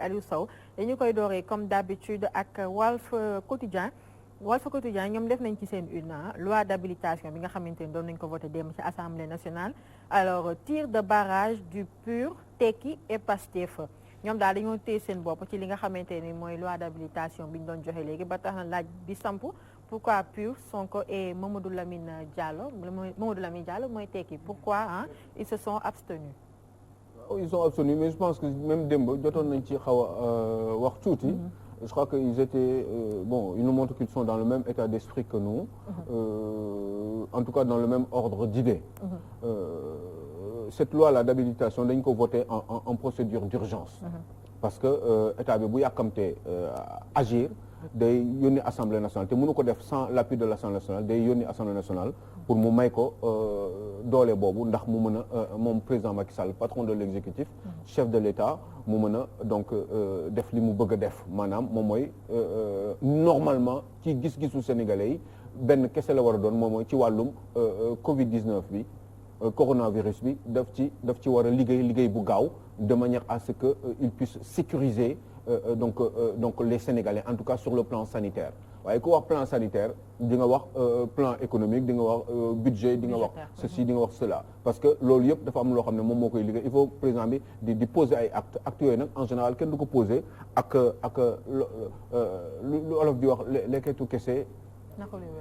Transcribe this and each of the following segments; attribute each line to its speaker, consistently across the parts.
Speaker 1: Aliou Sow dañu koy dooree comme d'habitude ak Walf Quotidien ñoom def nañ ci seen une loi d'habilitation bi nga xamante ni doon nañ ko voté démb ci Assemblée nationale alors tir de barrage du PUR Tekki et Pastef ñoom daal dañoo téye seen bopp ci li nga xamante ni mooy loi d'habilitation bi ñu doon joxe léegi ba tax na laaj bi samp pourquoi PUR Sonko et Mamadou Lamine Diallo mooy Tekki pourquoi ils se sont abstenus.
Speaker 2: Ils sont abstenus mais je pense que même démb jotoon nañ ci xaw a wax tuuti. Je crois qu'ils étaient ils nous montrent qu'ils sont dans le même état d'esprit que nous. En tout cas dans le même ordre d'idées. Cette loi-là d'habilitation dañ ko voté en procédure d'urgence. Parce que état bi bu yàkkamtee agir day yónni Assemblée nationale te mënu ko def sans l'appui de l'Assemblée nationale day yónni Assemblée nationale pour mu may ko doole boobu ndax mu mën a moom président Macky Sall patron de l'exécutif chef de l'État mu mën a donc def li mu bëgg a def maanaam moom mooy normalement ci gis-gisu sénégalais yi benn kese la war a doon moom mooy ci wàllum Covid-19 bi coronavirus bi daf ci war a liggéey bu gaaw de manière à ce que il puisse sécuriser donc les Sénégalais en tout cas sur le plan sanitaire waaye ku wax plan sanitaire di nga wax plan économique di nga wax budget di nga wax ceci di nga wax cela parce que loolu yëpp dafa am loo xam ne moom moo koy liggéey il faut président bi di poser ay actes yooyu nag en général kenn du ko poser ak lu olof di wax lekketu kese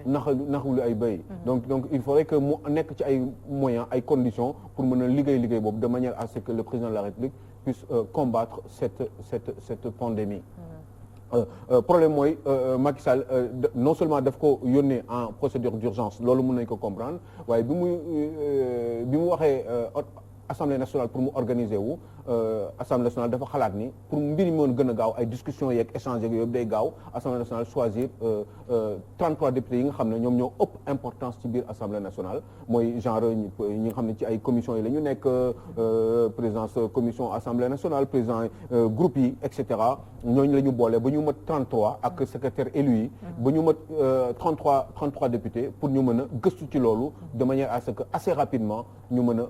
Speaker 2: naxulu ay béy donc il faudrait que mu nekk ci ay moyens ay conditions pour mën a liggéey boobu de manière à ce que le président de la République puisse combattre cette pandémie problème mooy Macky Sall non seulement daf ko yónnee en procédure d'urgence loolu mën nañ ko comprendre waaye bi mu waxee Assemblée nationale pour mu organiser wu Assemblée nationale dafa xalaat ni pour mbir mi mën gën a gaaw ay discussions yeeg échanges yeeg yëpp day gaaw Assemblée nationale choisir 33 députés yi nga xam ne ñoom ñoo ëpp importance ci biir Assemblée nationale mooy genre ñi nga xam ne ci ay commissions yi la ñu nekk présidence commission Assemblée nationale président groupe yi et cetera ñooñu la ñu boole ba ñu mat 33 ak secrétaire élu yi ba ñu mat 33 députés pour ñu mën a gëstu ci loolu de manière à ce que assez rapidement ñu mën a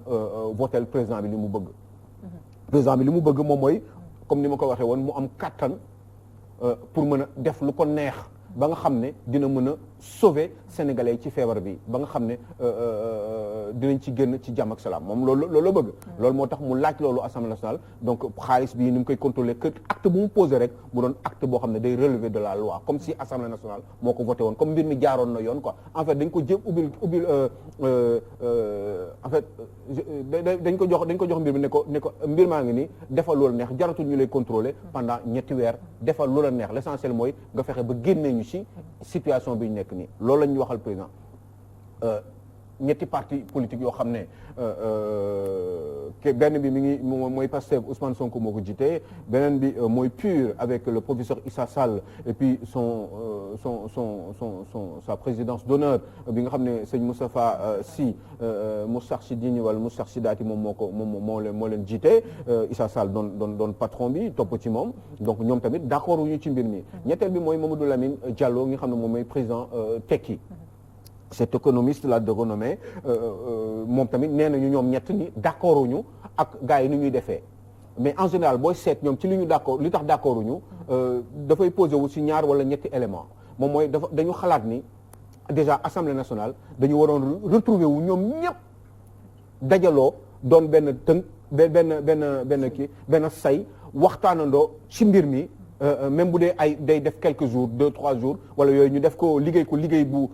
Speaker 2: voter président bi li mu bëgg président bi li mu bëgg moom mooy comme ni ma ko waxee woon mu am kattan pour mën a def lu ko neex ba nga xam ne dina mën a sauver sénégalais ci feebar bi ba nga xam ne dinañ ci génn ci jàmm ak salaam moom loolu la bëgg loolu moo tax mu laaj loolu Assemblée nationale donc xaalis bi ni mu koy contrôler que acte bu mu posé rek mu doon acte boo xam ne day relever de la loi comme si Assemblée nationale moo ko voté woon comme mbir mi jaaroon na yoon quoi en fait dañ ko jëm ubbil en fait dañ ko jox mbir mi ne ko mbir maa ngi nii defal lu la neex jaratul ñu lay contrôler pendant ñetti weer defal lu la neex l'essentiel mooy nga fexe ba génnee ñu ci situation bi ñu nekk nii loolu la ñu waxal président ñetti parti politique yoo xam ne benn bi mi ngi mooy Pastef Ousmane Sonko moo ko jiite beneen bi mooy PUR avec le professeur Issa Sall et puis sa présidence d'honneur bi nga xam ne sëñ Moustapha Sy Moustarchidine wala Moustarchidaty moom moo leen jiite Issa Sall doon patron bi topp ci moom donc ñoom tamit d'accord wuñu ci mbir mi ñetteel bi mooy Mamadou Lamine Diallo nga xam ne moom mooy président Tekki cet économiste là de renommée moom tamit nee nañu ñoom ñett ni d'accord uñu ak gars yi ni ñuy defee mais en général booy seet ñoom ci li ñu d'accord li tax d'accord uñu dafay posé wu ci ñaar wala ñetti élément moom mooy dañu xalaat ni déjà Assemblée nationale dañu waroon retrouver wu ñoom ñëpp dajaloo doon benn tënk benn say waxtaanandoo ci mbir mi même bu dee day def quelques jours 2-3 jours wala yooyu ñu def ko liggéey bu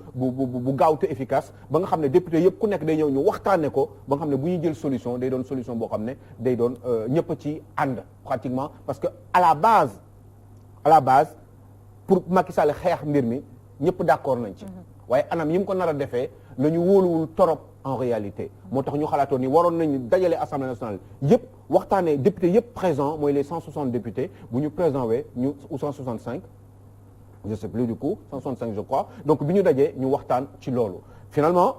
Speaker 2: gaaw te efficace ba nga xam ne député yëpp ku nekk day ñëw ñu waxtaane ko ba nga xam ne bu ñuy jël solution day doon solution boo xam ne day doon ñëpp ci ànd pratiquement parce que à la base pour Macky Sall xeex mbir mi ñëpp d'accord nañ ci waaye anam yi mu ko nar a defee la ñu wóoluwul torop en réalité moo tax ñu xalaatoon ni waroon nañu dajale Assemblée nationale yëpp waxtaanee député yëpp présent mooy les 160 députés bu ñu présent wee ñu ou 165 je sais plus du coup 165 je crois donc bi ñu dajee ñu waxtaan ci loolu finalement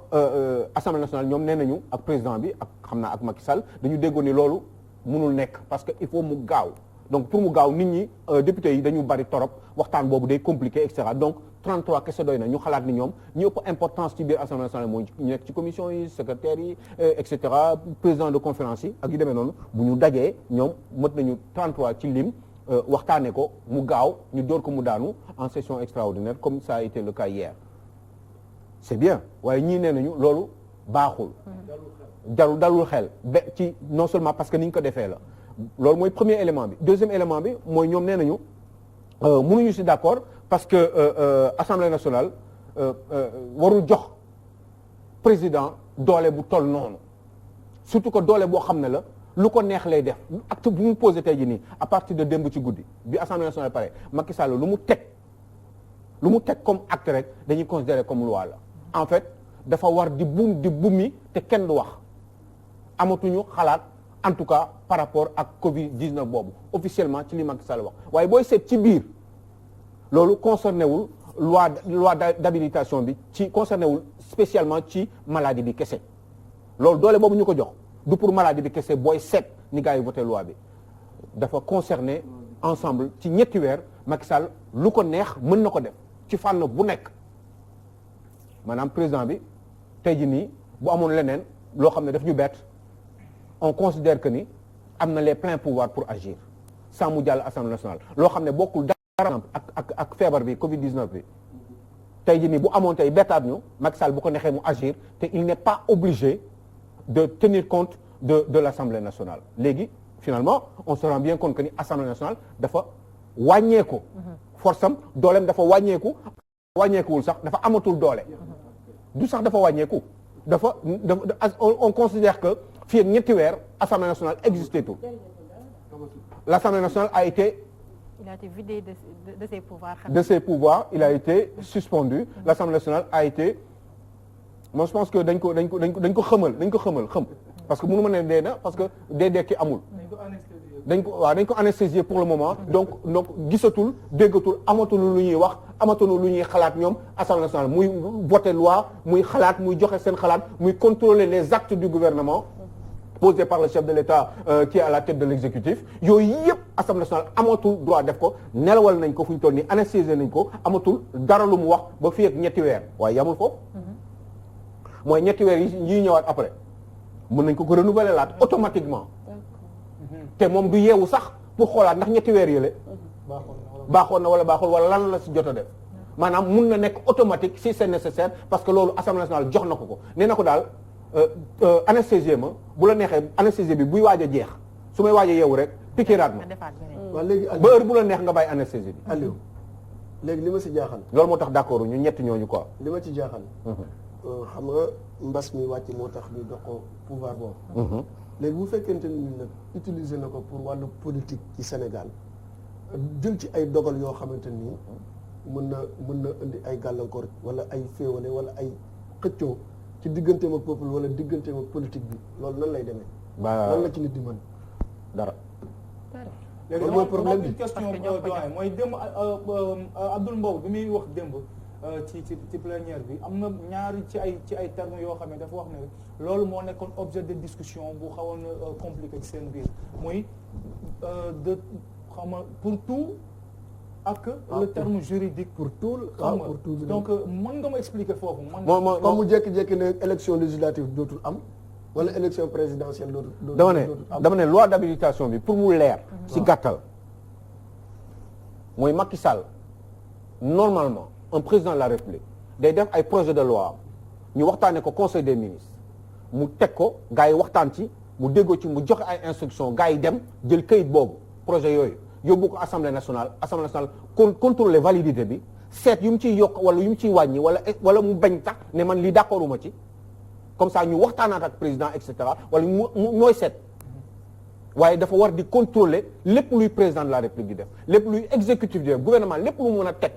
Speaker 2: Assemblée nationale ñoom nee nañu ak président bi ak xam naa ak Macky Sall dañu déggoon ni loolu mënul nekk parce que il faut mu gaaw donc pour mu gaaw nit ñi députés yi dañu bari torop waxtaan boobu day compliqué et cetera donc 33 kese doy na ñu xalaat ni ñoom ñu ëpp importance ci biir Assemblée nationale mooy ñu nekk ci commission yi secrétaires yi et cetera président de conférence yi ak yu demee noonu bu ñu dajee ñoom mët nañu 33 ci lim waxtaane ko mu gaaw ñu door ko mu daanu en session extraordinaire comme ça a été le cas hier c'est bien waaye ñii nee nañu loolu baaxul dalul xel ba ci non seulement parce que ni ñu ko defee la loolu mooy premier élément bi deuxième élément bi mooy ñoom nee nañu mënuñu ci d'accord parce que Assemblée nationale warul jox président doole bu toll noonu surtout que doole boo xam ne la lu ko neex lay def acte bu mu posé tey jii nii à partir de démb ci guddi bi Assemblée nationale pare Macky Sall lu mu teg comme acte rek dañuy considérer comme loi la en fait dafa war di bumi te kenn du wax amatuñu xalaat en tout cas par rapport ak Covid-19 boobu officiellement ci li Macky Sall wax waaye booy seet ci biir loolu concerné wul loi d'habilitation bi ci concerné wul spécialement ci maladie bi kese loolu doole boobu ñu ko jox du pour maladie bi kese booy seet ni gars yi voté loi bi dafa concerné ensemble ci ñetti weer Macky Sall lu ko neex mën na ko def ci fànn bu nekk maanaam président bi tey jii nii bu amoon leneen loo xam ne daf ñu bett on considère que ni am na les pleins pouvoirs pour agir sans mu jàll Assemblée nationale loo xam ne bokkul dara ak feebar bi Covid-19 bi tey jii nii bu amoon tey bettaat ñu Macky Sall bu ko neexee mu agir te il n'est pas obligé de tenir compte de l'Assemblée nationale léegi finalement on se rend bien compte que ni Assemblée nationale dafa wàññeeku force am dooleem dafa wàññeekuwul sax dafa amatul doole du sax dafa wàññeeku dafa on considère que fii ak ñetti weer Assemblée nationale existé tout l'Assemblée nationale a été
Speaker 1: vidé de ses pouvoirs.
Speaker 2: De ses pouvoirs, il a été suspendu. L'Assemblée nationale a été moi je pense que dañ ko xamal parce que mënu ma ne dee na parce que dee ki amul. dañ ko anesthésier pour le moment donc gisatul déggatul amatul lu ñuy wax amatul lu ñuy xalaat ñoom Assemblée nationale muy voter loi muy xalaat muy joxe seen xalaat muy contrôler les actes du gouvernement posés par le chef de l'État qui est à la tête de l'exécutif yooyu yëpp Assemblée nationale amatul droit def ko nelawal nañ ko fu ñu toll nii anesthésier nañ ko amatul dara lu mu wax ba fii ak ñetti weer waaye yamul foofu mooy ñetti weer yi ñëwaat après mën nañ ko renouveler laat automatiquement te moom du yeewu sax pour xoolaat ndax ñetti weer yële baaxoon na wala baaxul wala lan la si jot a def maanaam mun na nekk automatique si c'est nécessaire parce que loolu Assemblée nationale jox na ko nee na ko daal anesthésier ma bu la neexee anesthésie bi buy waaj a jeex su may waaj a yeewu rek piqûraat ma
Speaker 3: waaw léegi
Speaker 2: ba heure bu la neex nga bàyyi anesthésie bi
Speaker 3: Aliou léegi li ma si jaaxal
Speaker 2: loolu moo tax d'accord ñu ñetti ñooñu quoi
Speaker 3: li ma ci jaaxal xam nga mbas mi wàcc moo tax ñu jox ko pouvoir boobu léegi bu fekkente ni nag utiliser na ko pour wàllu politique ci Sénégal jël ci ay dogal yoo xamante ni mën na indi ay gàllankoor wala ay féewale wala ay xëccoo ci digganteem ak peuple wala digganteem ak politique bi loolu nan lay demee. lan la ci nit di mën
Speaker 2: dara.
Speaker 4: léegi
Speaker 3: mooy problème bi
Speaker 4: question doyen mooy démb Abdoul Mbow bi muy wax démb ci plénière bi am na ñaari ci ay termes yoo xam ne dafa wax ne loolu moo nekkoon objet de discussion bu xawoon compliqué ci seen biir muy de xam nga pour tout ak le terme juridique
Speaker 3: pour tout pour tout
Speaker 4: donc mën nga ma expliquer foofu
Speaker 3: comme mu jékki-jékki ne élection législative dootul am wala élection présidentielle
Speaker 2: dama ne loi d'habilitation bi pour mu leer ci gàttal mooy Macky Sall normalement un président de la République day def ay projet de loi ñu waxtaane ko conseil des ministres mu teg ko gars yi waxtaan ci mu déggoo ci mu joxe ay instructions gars yi dem jël kayit boobu projet yooyu yóbbu ko assemblée nationale contrôler validité bi seet yu mu ciy yokk wala yu mu ciy wàññi wala mu bañ tax ne man lii d'accorduma ci comme ça ñu waxtaanaat ak président et cetera wala ñooy seet waaye dafa war di contrôler lépp luy président de la République di def lépp luy exécutif di def gouvernement lépp lu mën a teg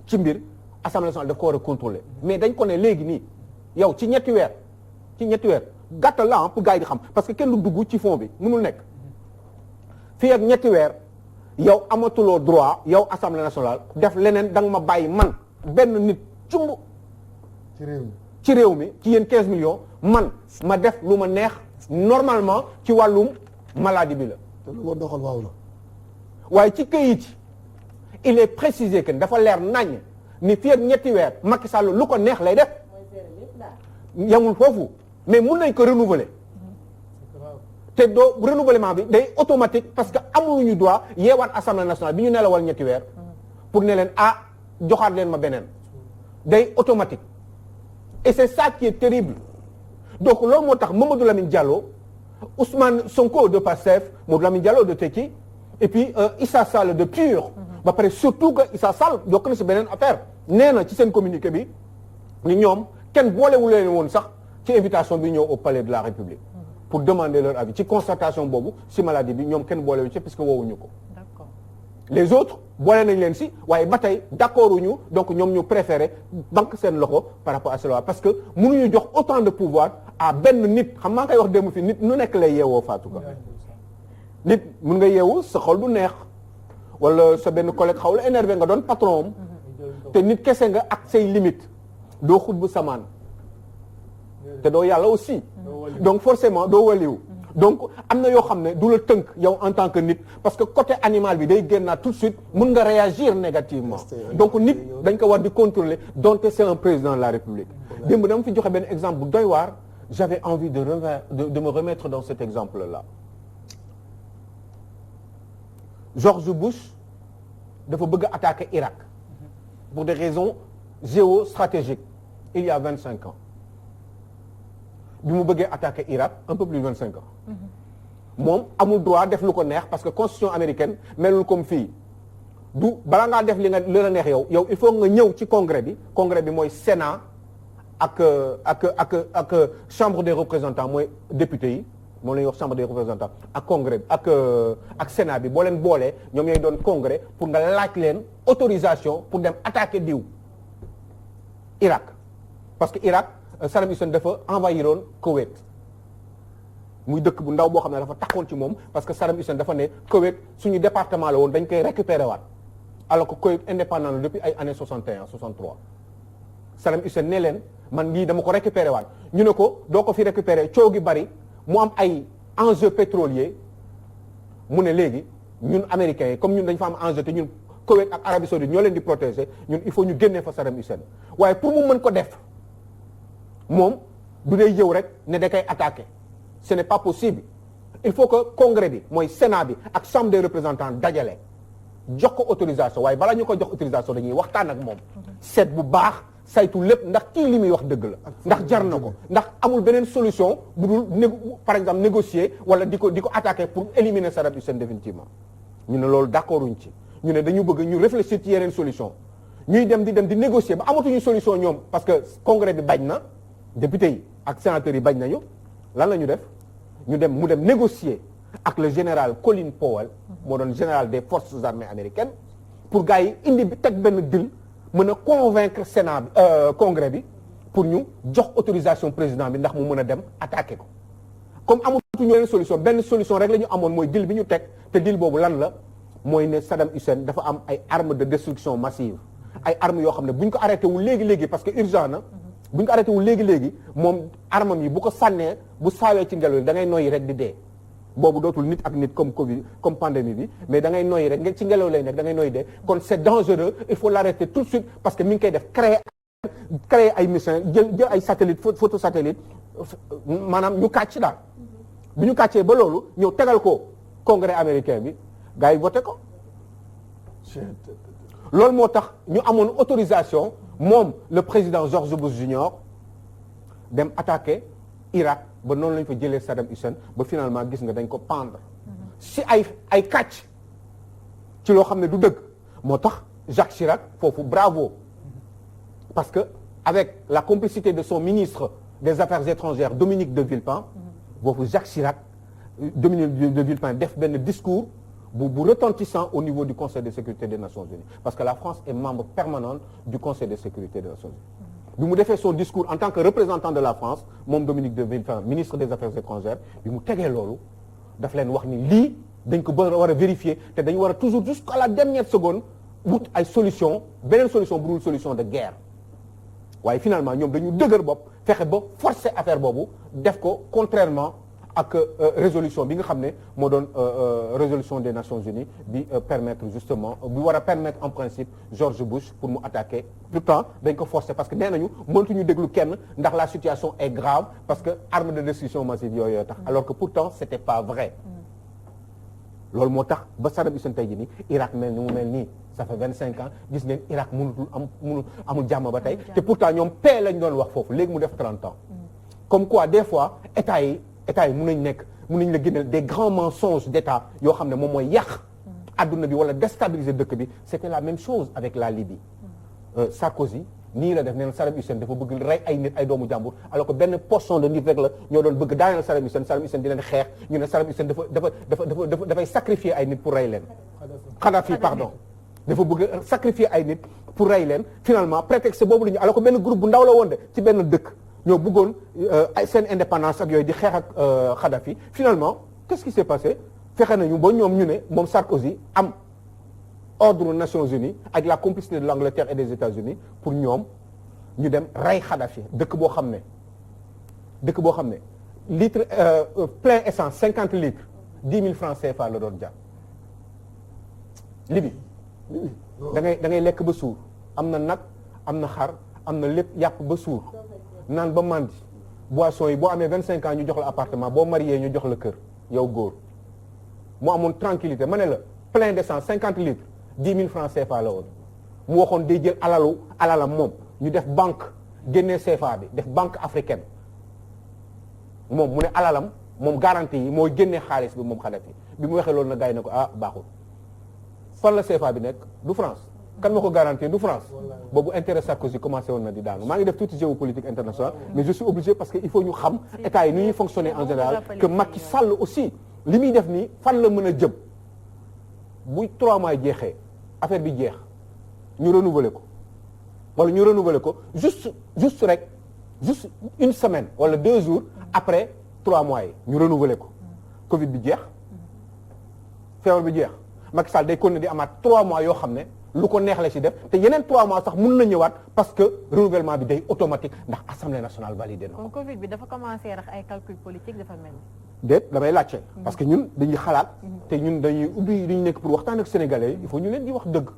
Speaker 2: ci mbir assemblée nationale daf ko war a contrôler mais dañ ko ne léegi nii yow ci ñetti weer gàttal la pour gars yi di xam parce que kenn du dugg ci fond bi mënul nekk fii ak ñetti weer yow amatuloo droit yow assemblée nationale def leneen da nga ma bàyyi man benn nit cumb ci réew mi ci yéen 15 millions man ma def lu ma neex normalement ci wàllum maladie bi la.
Speaker 3: te lu ma doxal waaw la.
Speaker 2: waaye ci këyit il est précisé que dafa leer nañ ni fii ak ñetti weer Macky Sall lu ko neex lay def. yamul foofu mais mun nañ ko renouveler. te doo renouvellement bi day automatique parce que amuñu droit yeewaat assemblée nationale bi ñu nelawal ñetti weer pour ne leen joxaat leen ma beneen day automatique et c'est ça qui est terrible donc loolu moo tax Mamadou Lamine Diallo Ousmane Sonko de Pastef Mamadou Lamine Diallo de Tekki et puis Issa Sall de PUR ba pare surtout que Issa Sall yokk na si beneen affaire nee na ci seen communiqué bi ni ñoom kenn boolewu leen woon sax ci invitation bi ñëw au palais de la République pour demander leur avis ci constatation boobu si maladie bi ñoom kenn boolewu ci parce que woowuñu ko.
Speaker 1: D'accord.
Speaker 2: Les autres boole nañ leen si waaye ba tey d'accord uñu donc ñoom ñu préféré banque seen loxo par rapport à cela parce que mënuñu jox autant de pouvoir à benn nit xam maa koy wax démb fi nit nu nekk lay yeewoo Fatou Ka nit mun nga yeewu sa xol du neex wala sa benn collègue xaw la énervé nga doon patron te nit kese nga ak say limite doo xut bu samaan te doo yàlla aussi donc forcément doo waliw donc am na yoo xam ne du la tënk yow en tant que nit parce que côté animal bi day génnaat tout de suite mun nga réagir négativement donc nit dañ ko war di contrôler donte c'est un président de la République démb dama fi joxe benn exemple bu doy waar j'avais envie de me remettre dans cet exemple-là George Bush dafa bëgg a attaquer Irak pour des raisons géostratégiques il y a 25 ans bi mu bëggee attaquer Irak un peu plus de 25 ans moom amul droit def lu ko neex parce que constitution américaine melul comme fii du bala ngaa def li la neex yow il faut nga ñëw ci congrès bi mooy Sénat ak chambre des représentants mooy député yi moom la ñuy wax chambre des représentants ak congrès bi ak Sénat bi boo leen boolee ñoom ñooy doon congrès pour nga laaj leen autorisation pour dem attaquer diw Irak parce que Irak Saddam Hussein dafa envahiroon Koweït muy dëkk bu ndaw boo xam ne dafa taxoon ci moom parce que Saddam Hussein dafa ne Koweït suñu département la woon dañ koy récupérer waat alors que Koweït indépendant la depuis ay années 61 63 Saddam Hussein ne leen man lii dama ko récupérer waat ñu ne ko doo ko fi récupérer coow gi bari mu am ay enjeux pétroliers mu ne léegi ñun américains yi comme ñun dañ fa am enjeu te ñun Koweït ak Arabie Saoudite ñoo leen di protéger ñun il faut ñu génnee fa Saddam Hussein waaye pour mu mën ko def moom du day yëw rek ne da koy attaquer ce n'est pas possible il faut que congrès bi mooy Sénat bi ak chambre des représentants dajale jox ko autorisation waaye balaa ñu ko jox autorisation dañuy waxtaan ak moom seet bu baax saytu lépp ndax kii li muy wax dëgg la ndax jar na ko ndax amul beneen solution bu dul par exemple négocier wala di ko attaquer pour éliminer Saddam Hussein définitivement ñu ne loolu d'accord uñ ci ñu ne dañu bëgg ñu réfléchir ci yeneen solution ñuy dem di négocier ba amatuñu solution ñoom parce que congrès bi bañ na député yi ak sénateurs yi bañ nañu lan la ñu def mu dem négocier ak le général Colin Powell moo doon général des forces armées américaines pour gars yi indi bi teg benn deal mën a convaincre Sénat bi congrès bi pour ñu jox autorisation président bi ndax mu mën a dem attaquer ko comme amatuñu leen solution benn solution rek la ñu amoon mooy deal bi ñu teg te deal boobu lan la mooy ne Saddam Hussein dafa am ay armes de destruction massive ay armes yoo xam ne bu ñu ko arrêté wul léegi parce que urgent na bu ñu ko arrêté wul léegi moom armam yi bu ko sànnee bu saawee ci ngelaw li da ngay noyyi rek di dee boobu dootul nit ak nit comme Covid comme pandémie bi mais da ngay noyyi rek ci ngelaw lay nekk da ngay noyyi dee kon c'est dangereux il faut l'arrêter tout de suite parce que mi ngi koy def créer ay missiles jël ay satellite photo satellite maanaam ñu kàcc daal bi ñu kàccee ba loolu ñëw tegal ko congrès américain bi gars yi voté ko loolu moo tax ñu amoon autorisation moom le président George Bush Junior dem attaquer Irak ba noonu lañ fa jëlee Saddam Hussein ba finalement gis nga dañ ko pendre si ay kàcc ci loo xam ne du dëgg moo tax Jacques Chirac foofu bravo parce que avec la complicité de son ministre des Affaires étrangères Dominique de Villepin foofu Jacques Chirac Dominique de Villepin def benn discours bu retentissant au niveau du Conseil de sécurité des Nations Unies parce que la France est membre permanent du Conseil de sécurité des Nations Unies bi mu defee son discours en tant que représentant de la France moom Dominique de Villepin ministre des Affaires étrangères bi mu tegee loolu daf leen wax ni lii dañ ko war a vérifier te dañu war a toujours jusqu'à la dernière seconde wut ay solution beneen solution bu dul solution de guerre waaye finalement ñoom dañu dëgër bopp fexe ba forcer affaire boobu def ko contrairement ak résolution bi nga xam ne moo doon résolution des Nations Unies bi permettre justement bi war a permettre en principe George Bush pour mu attaquer pourtant dañ ko forcer parce que nee nañu mënatuñu déglu kenn ndax la situation est grave parce que arme de destruction massive yooyu tax alors que pourtant c'était pas vrai loolu moo tax ba Saddam Hussein tey jii nii Irak mel ni mu mel nii ça fait 25 ans gis ngeen Irak amul jàmm ba tey te pourtant ñoom paix lañ doon wax foofu léegi mu def 30 ans comme quoi des fois état yi mun nañ la génneel des grands mensonges d'état yoo xam ne moom mooy yàq adduna bi wala déstabiliser dëkk bi c'était la même chose avec la Libye Sarkozy nii la def nee na Saddam Hussein dafa bëgg rey ay nit ay doomu jàmbur alors que benn portion de nit rek la ñoo doon bëgg daaneel Saddam Hussein di leen xeex ñu ne Saddam Hussein dafay sacrifier ay nit pour rey leen Kadhafi pardon dafa bëgg sacrifier ay nit pour rey leen finalement prétexte boobu la ñu alors que benn groupe bu ndaw la woon de ci benn dëkk ñoo bëggoon ay seen indépendance ak yooyu di xeex ak Kadhafi finalement qu'est-ce qui s'est passé fexe nañu ba ñoom ñu ne moom Sarkozy am ordre Nations Unies avec la complicité de l'Angleterre et des États-Unis pour ñoom ñu dem rey Kadhafi dëkk boo xam ne litre plein essence 50 litres 10 000 francs CFA la doon jar Libye da ngay lekk ba suur am na nag am na xar am na lépp yàpp ba suur naan ba mandi boisson yi boo amee 25 ans ñu jox la appartement boo marié ñu jox la kër yow góor mu amoon tranquillité ma ne la plein d'essence 50 litres 10 000 francs CFA la woon mu waxoon day jël alalam moom ñu def banque génnee CFA bi def banque africaine moom mu ne alalam moom garantie yi mooy génnee xaalis bi moom Kadhafi bi mu waxee loolu na gars yi ne ko baaxul fan la CFA bi nekk du France kan ma ko garantie du France boobu intérêt Sarkozy commencé woon na di daanu maa ngi def tuuti géopolitique internationale mais je suis obligé parce que il faut ñu xam état yi nu ñuy fonctionner en général que Macky Sall aussi li muy def nii fan la mën a jëm bu 3 mois jeexee affaire bi jeex ñu renouveler ko wala ñu renouveler ko juste une semaine wala 2 jours après 3 mois yi ñu renouveler ko Covid bi jeex feebar bi jeex Macky Sall day continuer di amaat 3 mois yoo xam ne lu ko neex la ci def te yeneen 3 mois sax mun na ñëwaat parce que renouvellement bi day automatique ndax assemblée nationale validé na ko.
Speaker 1: Covid bi dafa commencé rax ay calcul politique dafa mel.
Speaker 2: déet damay laajte. parce que ñun dañuy xalaat. te ñun dañuy ubbi dañu nekk pour waxtaan ak sénégalais il faut ñu leen di wax dëgg.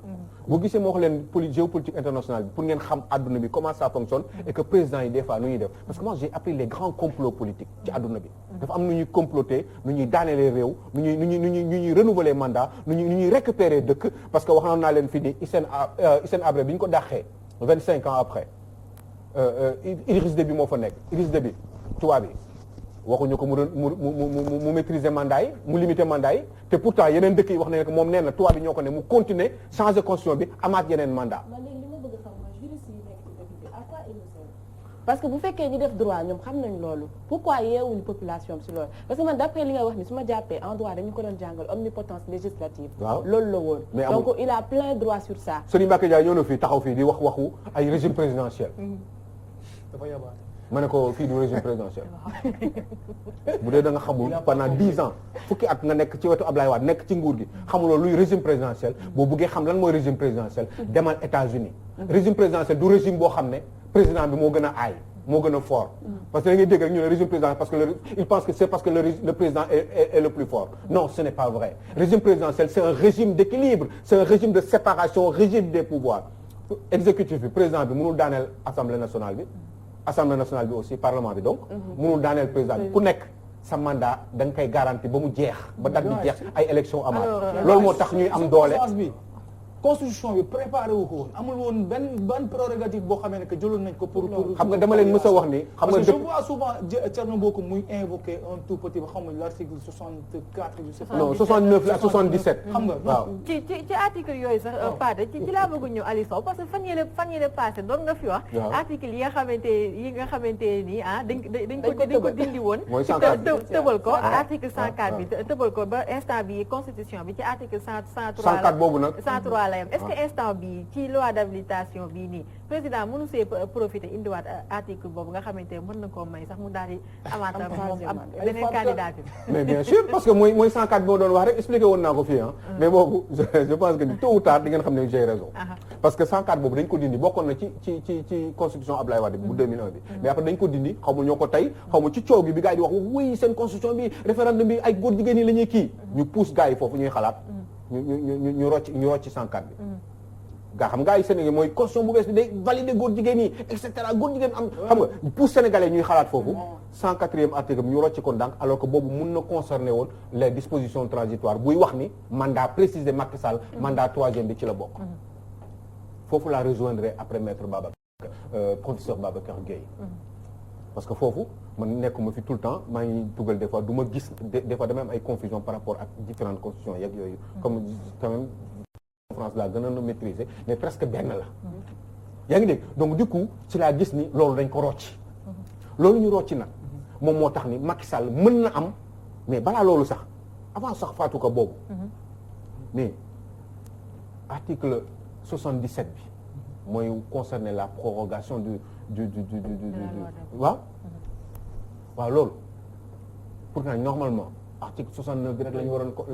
Speaker 2: boo gisee moo wax leen géopolitique internationale bi pour ngeen xam adduna bi comment ça fonctionne et que président yi des fois nu ñuy def parce que moi j'ai appris les grands complots politiques ci adduna bi. dafa am nu ñuy comploter nu ñuy daanelee réew nu ñuy renouveler mandat nu ñuy récupérer dëkk parce que waxoon naa leen fii nii Hissène Habré bi ñu ko dàqee 25 ans après Idriss Déby moo fa nekk Idriss Déby tubaab bi waxuñu ko mu maîtriser mandat yi mu limiter mandat yi te pourtant yeneen dëkk yi wax nañ ko moom nee na tubaab bi ñoo ko ne mu continuer changer constitution bi amaat yeneen mandat.
Speaker 5: parce que bu fekkee ñi def droit ñoom xam nañ loolu pourquoi yeewuñu population bi si loolu parce que man d'après li nga wax ni su ma jàppee en droit dañu ko doon jàngal omnipotence législative. waaw loolu la woon. donc il a plein droit sur ça.
Speaker 2: Serigne Mbacké Ndiaye ñëw na fii taxaw fii di waxu ay régime présidentiel.
Speaker 4: dafa yabaat.
Speaker 2: ma ne ko fii du régime présidentiel bu dee da nga xamul pendant 10 ans fukki at nga nekk ci wetu Ablaye Wade nekk ci nguur gi xamuloo luy régime présidentiel boo buggee xam lan mooy régime présidentiel demal États-Unis régime présidentiel du régime boo xam ne président bi moo gën a aay moo gën a fort parce que da ngay dégg rek ñu ne régime présidentiel parce que il pense que c'est parce que le président est le plus fort non ce n'est pas vrai régime présidentiel c'est un régime d'équilibre c'est un régime de séparation régime des pouvoirs exécutif bi président bi mënul daaneel assemblée nationale bi aussi parlement bi donc mënul daaneel président bi ku nekk sa mandat da nga koy garanti ba mu jeex ba date bi jeex ay élection amaat loolu moo tax ñuy am doole
Speaker 4: constitution bi préparé wu ko woon amul woon benn prérogative boo xamee ne que jëloon nañ ko pour
Speaker 2: xam nga dama leen mës a wax ni xam nga
Speaker 4: je vois souvent Thierno Bocoum muy invoquer un tout petit ba xam nga l'article 64 je sais pas
Speaker 2: non 69 la 77
Speaker 4: xam nga
Speaker 2: waaw
Speaker 1: ci article yooyu sax Pade ci laa bëgg ñëw Aliou Sow parce que fan yële passé doon nga fi wax article yi nga xamante ni dañ ko dindi woon tëbal ko article 104 bi tëbal ko ba instant bi constitution bi ci article 103
Speaker 2: boobu nag
Speaker 1: 103 la yem est-ce que instant bi ci loi d'habilitation bii nii président mënu see profiter indiwaat article boobu nga xamante ne mën na koo may sax mu daal di amaatam moom am beneen candidat bi
Speaker 2: mais bien sûr parce que mooy 104 bi ma doon wax rek expliqué woon naa ko fii mais boobu je pense que tôt ou tard di ngeen xam ne j'ai raison parce que 104 boobu dañ ko dindi bokkoon na ci constitution Abdoulaye Wade bu 2001 bi mais après dañ ko dindi xaw ma ñoo ko tey xaw ma ci coow gi bi gars yi di wax oui seen constitution bi référendum bi ay góor jigéen ñi la ñuy kii ñu pousse gars yi foofu ñuy xalaat ñu rocc 104 bi gaa xam nga ay Sénégal mooy constitution bu bees bi day valider góor jigéen yi et cetera góor jigéen am xam nga pour sénégalais ñuy xalaat foofu 104e article bi ñu rocc ko ndànk alors que boobu mun na concerner woon les dispositions transitoires buy wax ni mandat précisé Macky Sall mandat 3e bi ci la bokk foofu la rejoindrai après maître Babacar professeur Babacar Gueye parce que foofu man nekkuma fi tout le temps maa ngi dugal des fois du ma gis des fois dama am ay confusion par rapport ak différentes constitutions yeeg yooyu comme quand même France laa gën a maîtriser mais presque benn la yaa ngi dégg donc du coup ci laa gis ni loolu dañ ko rocci loolu ñu rocci nag moom moo tax ni Macky Sall mën na am mais balaa loolu sax avant sax faatu ko boobu mais article 77 bi mooy concerner la prorogation du waaw loolu pourtant normalement article 69 bi rek la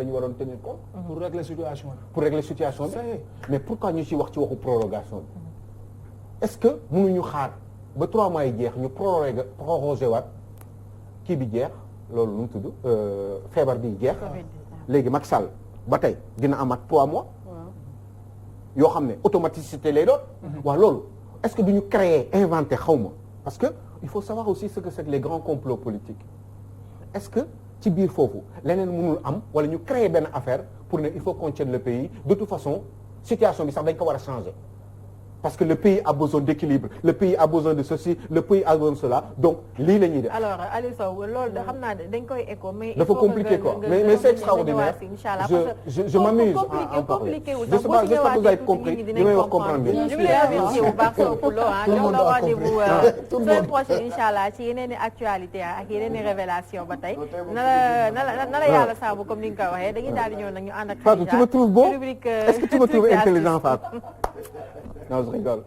Speaker 2: ñu waroon tenir compte
Speaker 4: pour régler situation bi
Speaker 2: mais pourquoi ñu ci wax ci waxu prorogation bi est-ce que mënuñu xaar ba 3 mois yi jeex ñu proroger waat kii bi jeex loolu nu mu tudd feebar bi jeex léegi Macky Sall ba tey dina amaat 3 mois yoo xam ne automaticité lay doon waaw loolu est-ce que duñu créer inventer xawma parce que il faut savoir aussi ce que c'est que les grands complots politiques est-ce que ci biir foofu leneen mënul am wala ñu créer benn affaire pour ne il faut qu'on tienne le pays de toute façon situation bi sax dañ ko war a changer parce que le pays a besoin d'équilibre le pays a besoin de ceci le pays a besoin de cela donc lii la ñuy def.
Speaker 1: alors Aliou Sow loolu da xam naa dañ koy écho mais.
Speaker 2: dafa compliqué quoi mais c'est extraordinaire je m'amuse à en parler je sais pas j'espère que vous avez compris li may wax comprendre bien.
Speaker 1: ñu ngi lay remercier bu baax Sow pour loolu jox la rendez-vous semaine prochaine incha allah ci yeneen i actualité ak yeneen i révélation ba tey na la yàlla saabu comme ni nga ko waxee dañuy daal di ñëw nag ñu ànd ak.
Speaker 2: Fatou tu me trouves beau est-ce que tu me trouves intelligent Fatou. Non, je rigole.